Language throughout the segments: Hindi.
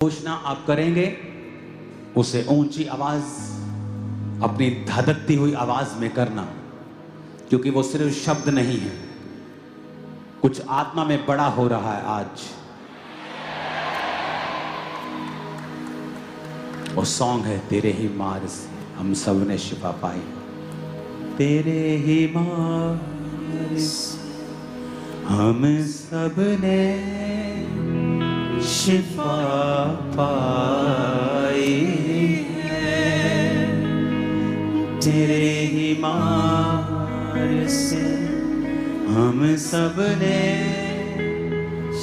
घोषणा आप करेंगे उसे ऊंची आवाज, अपनी धधकती हुई आवाज में करना, क्योंकि वो सिर्फ शब्द नहीं है, कुछ आत्मा में बड़ा हो रहा है आज। वो सॉन्ग है तेरे ही मार से हम सब ने शिफा पाई, तेरे ही मार से हम सब ने शिफा पाई है, तेरे ही मार से हम सब ने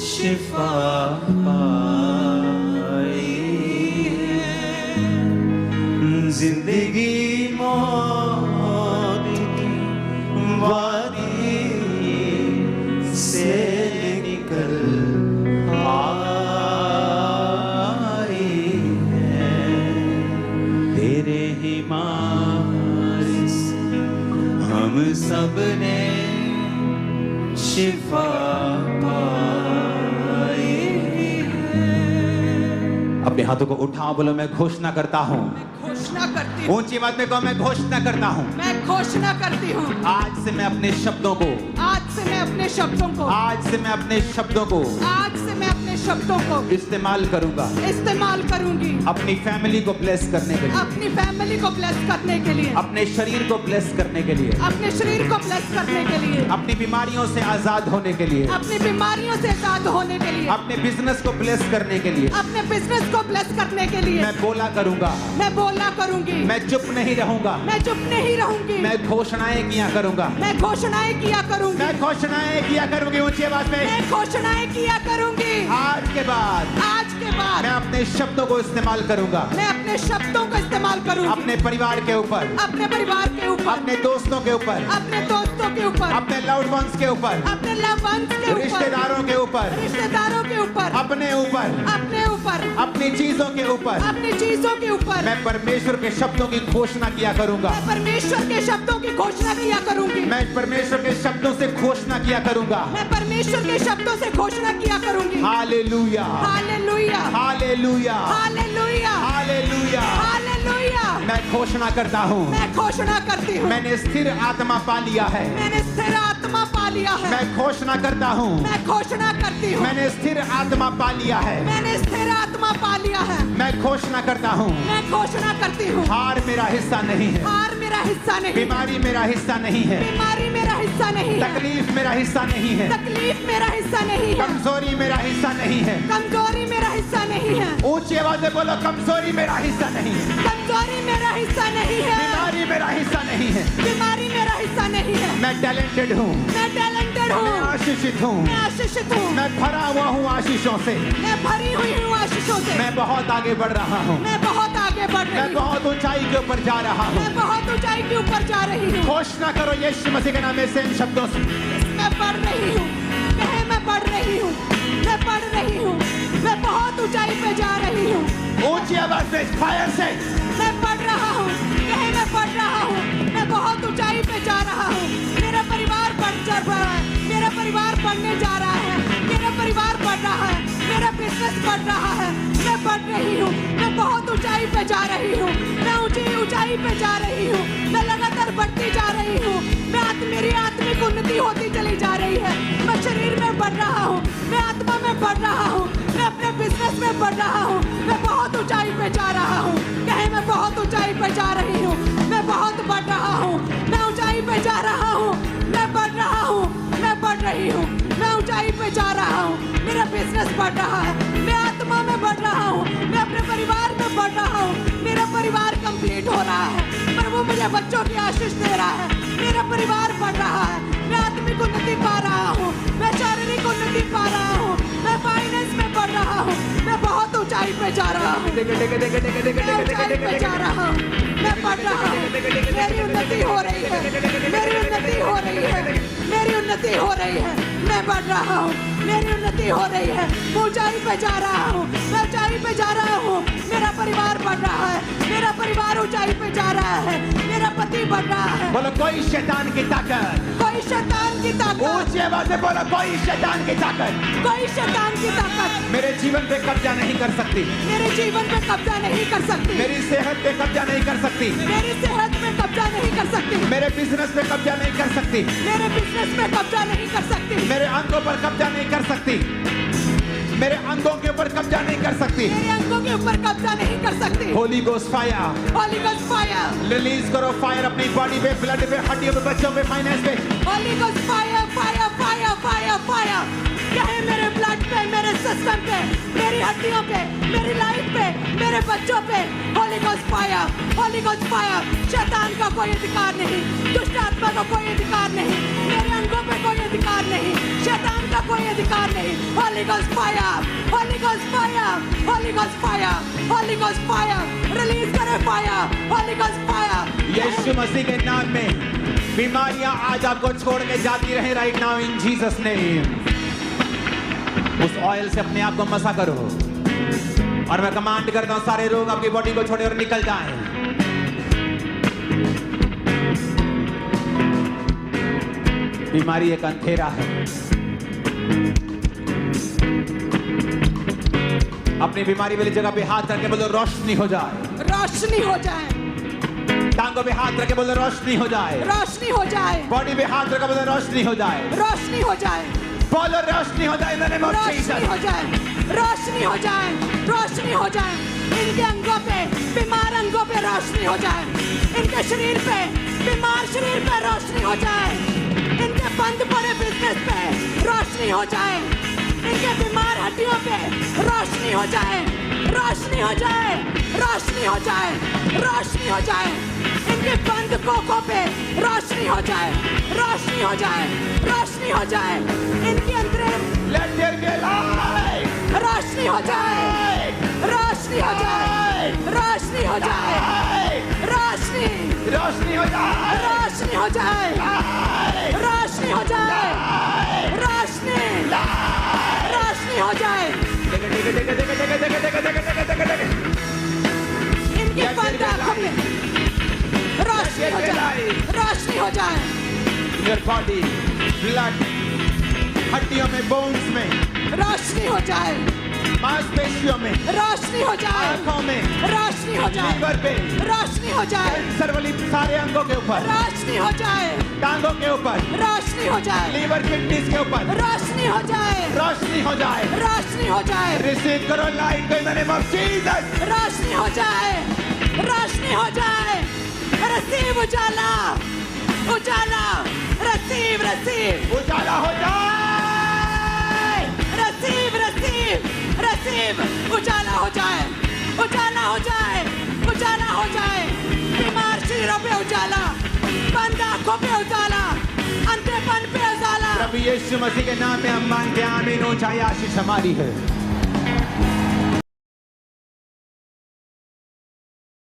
शिफा पाई है। जिंदगी मौत की वादी से निकल हम सब ने शिफा पाई है। अपने हाथों को उठाओ, बोलो मैं घोषणा करता हूँ, घोषणा करती हूँ। ऊंची बात में कहो, मैं घोषणा करता हूँ, मैं घोषणा करती हूँ। आज से मैं अपने शब्दों को, आज से मैं अपने शब्दों को, आज से मैं अपने शब्दों को, आज से मैं अपने शब्दों को इस्तेमाल करूंगा, इस्तेमाल करूंगी, अपनी फैमिली को ब्लेस करने के लिए, अपनी फैमिली को ब्लेस करने के लिए, अपने शरीर को ब्लेस करने के लिए, अपने शरीर को ब्लेस करने के लिए, अपनी बीमारियों से आजाद होने के लिए, अपनी बीमारियों से आजाद होने के लिए, अपने बिजनेस को ब्लेस करने के लिए, अपने बिजनेस को ब्लेस करने के लिए मैं बोला करूंगा, मैं बोला करूंगी, मैं चुप नहीं रहूंगा, मैं चुप नहीं रहूंगी, मैं घोषणाएं किया करूंगा, मैं घोषणाएं किया करूंगी, मैं घोषणाएं किया करूंगी ऊंची आवाज में, मैं घोषणाएं किया करूंगी। आज के बाद मैं अपने शब्दों को इस्तेमाल करूंगा, मैं अपने शब्दों का इस्तेमाल करूंगी, अपने परिवार के ऊपर, अपने परिवार के ऊपर, अपने दोस्तों के ऊपर, अपने दोस्तों के ऊपर, अपने लव्ड वंस के ऊपर, अपने लव वंस के ऊपर, रिश्तेदारों के ऊपर, रिश्तेदारों के ऊपर, अपने ऊपर, अपने ऊपर, अपनी चीजों के ऊपर, अपनी चीजों के ऊपर मैं परमेश्वर के शब्दों की घोषणा किया करूंगा, मैं परमेश्वर के शब्दों की घोषणा किया करूंगी, मैं परमेश्वर के शब्दों से घोषणा किया करूंगा, मैं परमेश्वर के शब्दों से घोषणा किया करूंगी। Hallelujah, hallelujah, hallelujah, hallelujah, hallelujah, hallelujah. मैं घोषणा करता हूँ, मैं घोषणा करती हूँ, मैंने स्थिर आत्मा पा लिया है, मैंने स्थिर आत्मा पा लिया है, मैं घोषणा करता हूँ, मैं घोषणा करती हूँ, मैंने स्थिर आत्मा पा लिया है, मैंने स्थिर आत्मा पा लिया है, मैं घोषणा करता हूँ, मैं घोषणा करती हूँ, हार मेरा हिस्सा नहीं है, हार मेरा हिस्सा नहीं, बीमारी मेरा हिस्सा नहीं है, बीमारी मेरा हिस्सा नहीं है, तकलीफ मेरा हिस्सा नहीं है, तकलीफ मेरा हिस्सा नहीं है, कमजोरी मेरा हिस्सा नहीं है, कमजोरी मेरा हिस्सा नहीं है, ऊंची आवाज में बोलो कमजोरी मेरा हिस्सा नहीं है, कमजोरी मेरा हिस्सा नहीं है, बीमारी मेरा हिस्सा नहीं है, बीमारी मेरा हिस्सा नहीं है, मैं टैलेंटेड हूँ, मैं टैलेंटेड हूँ, मैं आशीषित हूँ, मैं आशीषित हूँ, मैं भरा हुआ हूँ आशीषों से, मैं भरी हुई हूँ आशीषों से, मैं बहुत आगे बढ़ रहा हूँ, मैं बहुत आगे बढ़ रही मैं हूँ, बहुत ऊंचाई के ऊपर जा रहा हूँ। मैं बहुत ऊंचाई के ऊपर जा रही हूँ, घोषणा करो यीशु मसीह के नाम में से इन शब्दों से, मैं बढ़ रही हूँ, कहे मैं बढ़ रही हूँ, मैं बढ़ रही हूँ, मैं बहुत ऊंचाई पे जा रही हूँ, ऊंची आवाज में फायर से, मैं बढ़ रहा हूँ, कहे मैं बढ़ रहा हूँ, मैं बहुत ऊंचाई पे जा रहा हूँ, मेरा परिवार बढ़ जा रहा है, मेरा परिवार बढ़ने जा रहा है, मेरा परिवार बढ़ रहा है, मेरा बिजनेस बढ़ रहा है, मैं बढ़ रही हूँ, मैं बहुत ऊंचाई पे जा रही हूँ, मैं ऊंचाई पे जा रही हूँ, मैं लगातार बढ़ती जा रही हूँ, मेरी आत्मिक उन्नति होती चली जा रही है, मैं शरीर में बढ़ रहा हूँ, मैं आत्मा में बढ़ रहा हूँ, मैं अपने बिजनेस में बढ़ रहा हूँ, मैं बहुत ऊंचाई पे जा रहा हूँ, कहे मैं बहुत ऊंचाई पे जा रही हूँ, मैं बहुत बढ़ रहा हूँ, मैं ऊंचाई पे जा रहा हूँ, मैं बढ़ रहा हूँ, मैं बढ़ रही हूँ, मैं ऊंचाई पे जा रहा हूँ, मेरा बिजनेस बढ़ रहा है, मैं आत्मा में बढ़ रहा हूँ, मैं अपने परिवार में बढ़ रहा हूँ, मेरा परिवार कंप्लीट हो रहा है, पर वो मुझे बच्चों की आशीष दे रहा है, मेरा परिवार बढ़ रहा है, मैं आत्मिक उन्नति पा रहा हूँ, मैं शारीरिक उन्नति पा रहा हूँ, मैं फाइनेंस में बढ़ रहा हूँ, मैं बहुत ऊंचाई पे जा रहा हूँ, मैं ऊंचाई पे जा रहा हूँ, मैं बढ़ रहा हूँ, मेरी उन्नति हो रही है, मेरी उन्नति हो रही है, मेरी उन्नति हो रही है, मैं बढ़ रहा हूँ, मेरी उन्नति हो रही है, मैं ऊंचाई पे जा रहा हूँ, मैं ऊंचाई पे जा रहा हूँ, मेरा परिवार बढ़ रहा है, मेरा परिवार ऊंचाई पे जा रहा है, मेरा पति बढ़ रहा है। बोलो कोई शैतान की ताकत, कोई शैतान की ताकत, ऊंची आवाज में बोलो कोई शैतान की ताकत कोई शैतान की ताकत मेरे जीवन पे कब्जा नहीं कर सकती, मेरे जीवन पे कब्जा नहीं कर सकती, मेरी सेहत पे कब्जा नहीं कर सकती, मेरी सेहत पे कब्जा नहीं कर सकती, मेरे बिजनेस पे कब्जा नहीं कर सकती, मेरे बिजनेस पे कब्जा नहीं कर सकती, मेरे अंगों पर कब्जा नहीं कर सकती, मेरे अंगों के ऊपर कब्जा नहीं कर सकती। मेरे अंगों के ऊपर कब्जा नहीं कर सकती। Holi ghost fire, Holi ghost fire, release करो फायर अपनी बॉडी पे, ब्लड पे, हड्डियों पे, बच्चों पे, फाइनेंस पे। Holi ghost fire, fire, fire, fire, fire. चाहे मेरे ब्लड पे, मेरे सिस्टम पे, मेरी हड्डियों पे, मेरी लाइफ पे, मेरे बच्चों पे, Holi ghost fire, Holi ghost fire. शैतान का कोई अधिकार नहीं, दुष्ट आत्मा का कोई अधिकार नहीं, मेरे अंगों पे कोई अधिकार नहीं, शैतान का कोई अधिकार नहीं। Holi ghost fire, Holi ghost fire, Holi ghost fire, Holi ghost fire. Release करे फायर, होली गोस्ट फायर। यीशु मसीह के नाम में बीमारियां आज आपको छोड़ के जाती रहे right now in Jesus name. उस ऑयल से अपने आप को मसा करो और मैं कमांड करता हूं सारे रोग आपकी बॉडी को छोड़े और निकल जाएं। बीमारी एक अंधेरा है, अपनी बीमारी वाली जगह पे हाथ रख के बोलो रोशनी हो जाए, रोशनी हो जाए, टांगों पे हाथ रख के बोलो रोशनी हो जाए, रोशनी हो जाए, बॉडी पे हाथ रख के बोलो रोशनी हो जाए, रोशनी हो जाए, बोलो रोशनी हो जाए, मैंने रोशनी हो जाए, रोशनी हो जाए, रोशनी हो जाए। इनके अंगों पे, बीमार अंगों पे रोशनी हो जाए, इनके शरीर पे, बीमार शरीर पे रोशनी हो जाए, इनके बंद पड़े बिजनेस पे रोशनी हो जाए, इनके बीमार हड्डियों पे रोशनी हो जाए, रोशनी हो जाए, रोशनी हो जाए, रोशनी हो जाए, इनके बंद कोखों पे रोशनी हो जाए, रोशनी हो जाए, रोशनी हो जाए, इनके अंदर लेट देयर बी लाइट, रोशनी हो जाए, रोशनी हो जाए, रोशनी हो जाए, रोशनी, रोशनी हो जाए, रोशनी हो जाए, रोशनी हो जाए, रोशनी, रोशनी हो जाए। इनकी बंद आंखों में रोशनी हो जाए, रोशनी हो जाए। योर बॉडी, ब्लड, हड्डियों में, बोन्स में रोशनी हो जाए, मांसपेशियों में, रोशनी हो जाए, आंखों में, रोशनी हो जाए, लीवर पे, रोशनी हो जाए, कैंसर वाली सारे अंगों के ऊपर, रोशनी हो जाए, टांगों के ऊपर, रोशनी हो जाए, लीवर, किडनीज के ऊपर रोशनी हो जाए, रोशनी हो जाए, रोशनी हो जाए, रिसीव करो light in the name of Jesus. रोशनी हो जाए, रोशनी हो जाए। रिसीव उजाला, उजाला, रिसीव, रिसीव, उजाला हो जाए, रिसीव, रिसीव, रिसीव, उजाला हो जाए, उजाला हो जाए, उजाला हो जाए। बीमार शरीरों पे उजाला, बंद आंखों पे उजाला, अंधेपन पे उजाला। प्रभु यीशु मसीह के नाम में हम मांगते हैं, आमीन। ऊंचाई आशीष हमारी है।